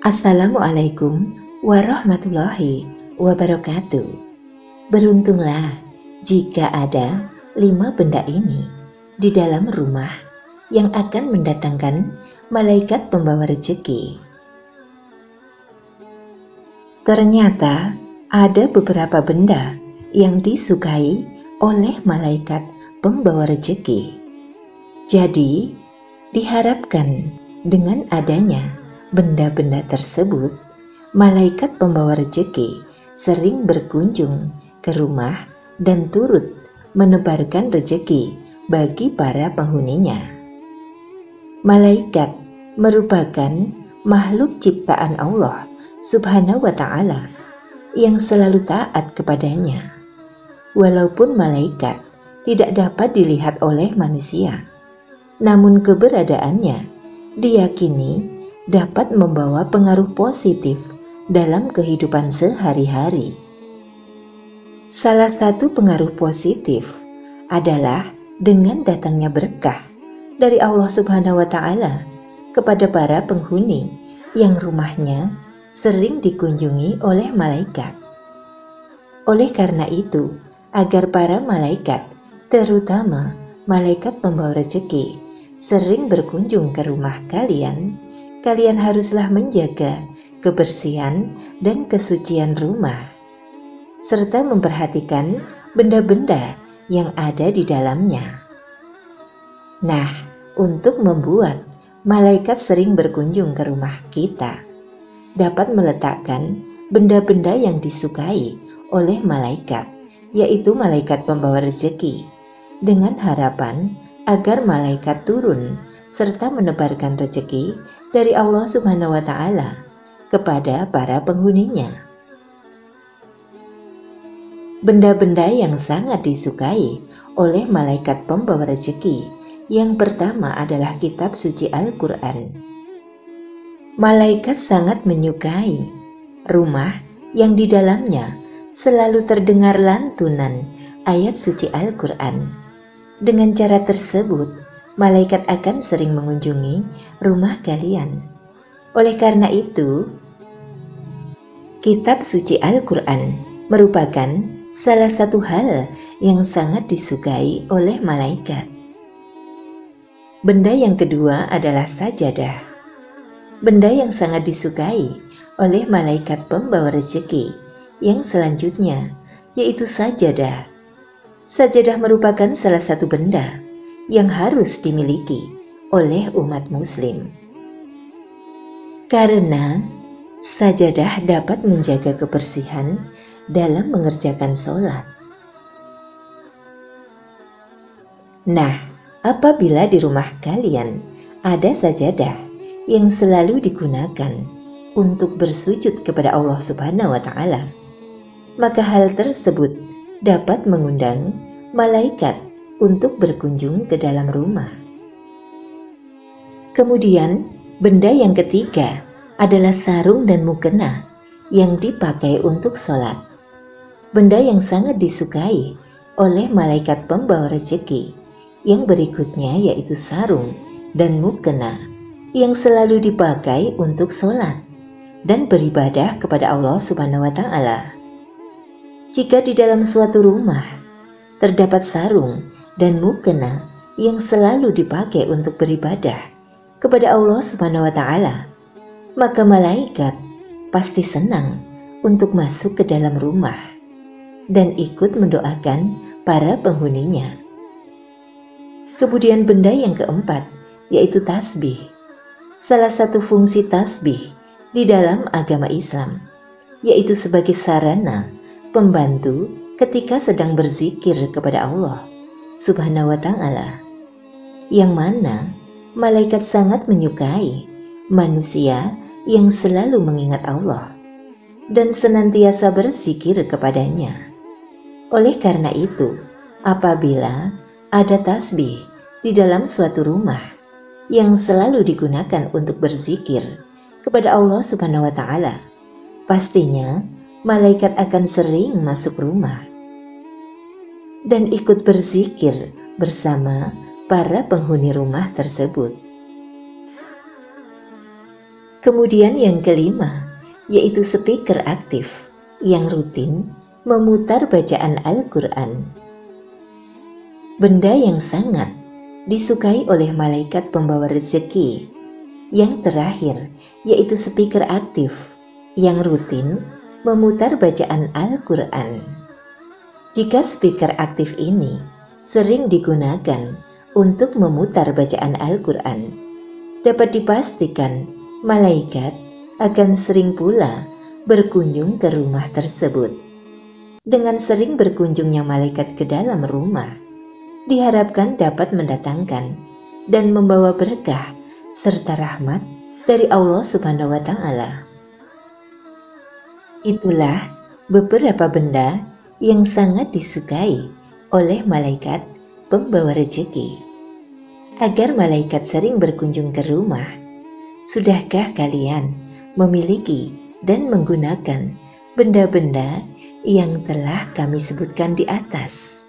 Assalamualaikum warahmatullahi wabarakatuh. Beruntunglah jika ada 5 benda ini di dalam rumah yang akan mendatangkan malaikat pembawa rezeki. Ternyata ada beberapa benda yang disukai oleh malaikat pembawa rezeki. Jadi, diharapkan dengan adanya benda-benda tersebut, malaikat pembawa rezeki sering berkunjung ke rumah dan turut menebarkan rezeki bagi para penghuninya. Malaikat merupakan makhluk ciptaan Allah Subhanahu wa Ta'ala yang selalu taat kepadanya. Walaupun malaikat tidak dapat dilihat oleh manusia, namun keberadaannya diyakini dapat membawa pengaruh positif dalam kehidupan sehari-hari. Salah satu pengaruh positif adalah dengan datangnya berkah dari Allah Subhanahu wa Ta'ala kepada para penghuni yang rumahnya sering dikunjungi oleh malaikat. Oleh karena itu, agar para malaikat, terutama malaikat pembawa rezeki, sering berkunjung ke rumah kalian haruslah menjaga kebersihan dan kesucian rumah, serta memperhatikan benda-benda yang ada di dalamnya. Nah, untuk membuat malaikat sering berkunjung ke rumah kita, dapat meletakkan benda-benda yang disukai oleh malaikat, yaitu malaikat pembawa rezeki, dengan harapan agar malaikat turun serta menebarkan rezeki dari Allah Subhanahu wa Ta'ala kepada para penghuninya. Benda-benda yang sangat disukai oleh malaikat pembawa rezeki, yang pertama adalah kitab suci Al-Quran. Malaikat sangat menyukai rumah yang di dalamnya selalu terdengar lantunan ayat suci Al-Quran. Dengan cara tersebut, malaikat akan sering mengunjungi rumah kalian. Oleh karena itu, kitab suci Al-Quran merupakan salah satu hal yang sangat disukai oleh malaikat. Benda yang kedua adalah sajadah. Benda yang sangat disukai oleh malaikat pembawa rezeki yang selanjutnya yaitu sajadah. Sajadah merupakan salah satu benda yang harus dimiliki oleh umat muslim, karena sajadah dapat menjaga kebersihan dalam mengerjakan sholat. Nah, apabila di rumah kalian ada sajadah yang selalu digunakan untuk bersujud kepada Allah Subhanahu wa Ta'ala, maka hal tersebut dapat mengundang malaikat untuk berkunjung ke dalam rumah. Kemudian, benda yang ketiga adalah sarung dan mukena yang dipakai untuk sholat. Benda yang sangat disukai oleh malaikat pembawa rezeki yang berikutnya yaitu sarung dan mukena yang selalu dipakai untuk sholat dan beribadah kepada Allah Subhanahu wa Ta'ala. Jika di dalam suatu rumah terdapat sarung dan mukena yang selalu dipakai untuk beribadah kepada Allah Subhanahu wa Ta'ala, maka malaikat pasti senang untuk masuk ke dalam rumah dan ikut mendoakan para penghuninya. Kemudian benda yang keempat yaitu tasbih. Salah satu fungsi tasbih di dalam agama Islam yaitu sebagai sarana pembantu ketika sedang berzikir kepada Allah Subhanahu wa Ta'ala, yang mana malaikat sangat menyukai manusia yang selalu mengingat Allah dan senantiasa berzikir kepadanya. Oleh karena itu, apabila ada tasbih di dalam suatu rumah yang selalu digunakan untuk berzikir kepada Allah Subhanahu wa Ta'ala, pastinya malaikat akan sering masuk rumah dan ikut berzikir bersama para penghuni rumah tersebut. Kemudian yang kelima, yaitu speaker aktif yang rutin memutar bacaan Al-Quran. Benda yang sangat disukai oleh malaikat pembawa rezeki. Yang terakhir, yaitu speaker aktif yang rutin memutar bacaan Al-Quran. Jika speaker aktif ini sering digunakan untuk memutar bacaan Al-Quran, dapat dipastikan malaikat akan sering pula berkunjung ke rumah tersebut. Dengan sering berkunjungnya malaikat ke dalam rumah, diharapkan dapat mendatangkan dan membawa berkah serta rahmat dari Allah Subhanahu wa Ta'ala. Itulah beberapa benda yang sangat disukai oleh malaikat pembawa rezeki. Agar malaikat sering berkunjung ke rumah, sudahkah kalian memiliki dan menggunakan benda-benda yang telah kami sebutkan di atas?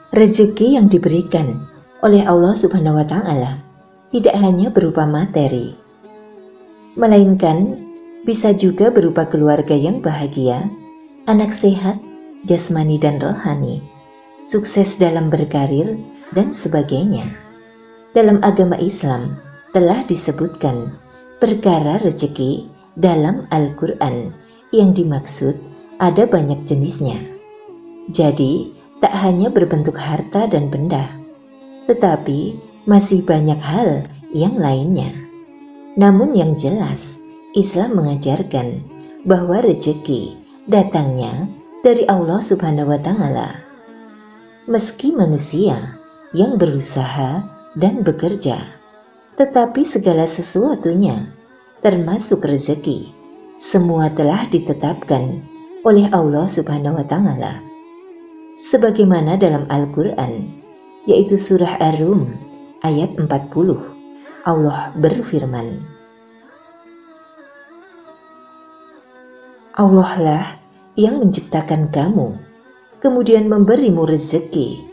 Rezeki yang diberikan oleh Allah Subhanahu wa Ta'ala tidak hanya berupa materi, melainkan bisa juga berupa keluarga yang bahagia, anak sehat, jasmani dan rohani, sukses dalam berkarir, dan sebagainya. Dalam agama Islam telah disebutkan perkara rezeki dalam Al-Quran yang dimaksud ada banyak jenisnya. Jadi, tak hanya berbentuk harta dan benda, tetapi masih banyak hal yang lainnya. Namun yang jelas, Islam mengajarkan bahwa rezeki datangnya dari Allah Subhanahu wa Ta'ala. Meski manusia yang berusaha dan bekerja, tetapi segala sesuatunya, termasuk rezeki, semua telah ditetapkan oleh Allah Subhanahu wa Ta'ala. Sebagaimana dalam Al-Quran, yaitu surah Ar-Rum ayat 40, Allah berfirman, Allah lah yang menciptakan kamu, kemudian memberimu rezeki,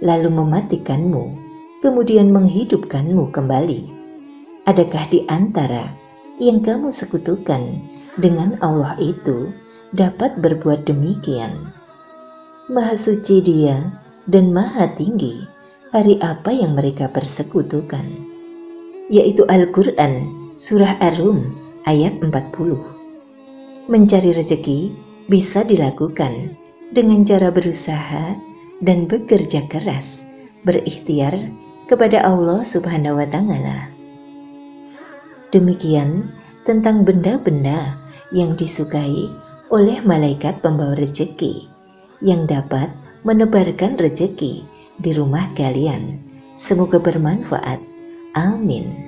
lalu mematikanmu, kemudian menghidupkanmu kembali. Adakah di antara yang kamu sekutukan dengan Allah itu dapat berbuat demikian? Maha suci Dia dan maha tinggi hari apa yang mereka persekutukan. Yaitu Al-Quran surah Ar-Rum ayat 40. Mencari rezeki bisa dilakukan dengan cara berusaha dan bekerja keras, berikhtiar kepada Allah Subhanahu wa Ta'ala. Demikian tentang benda-benda yang disukai oleh malaikat pembawa rezeki yang dapat menebarkan rezeki di rumah kalian. Semoga bermanfaat. Amin.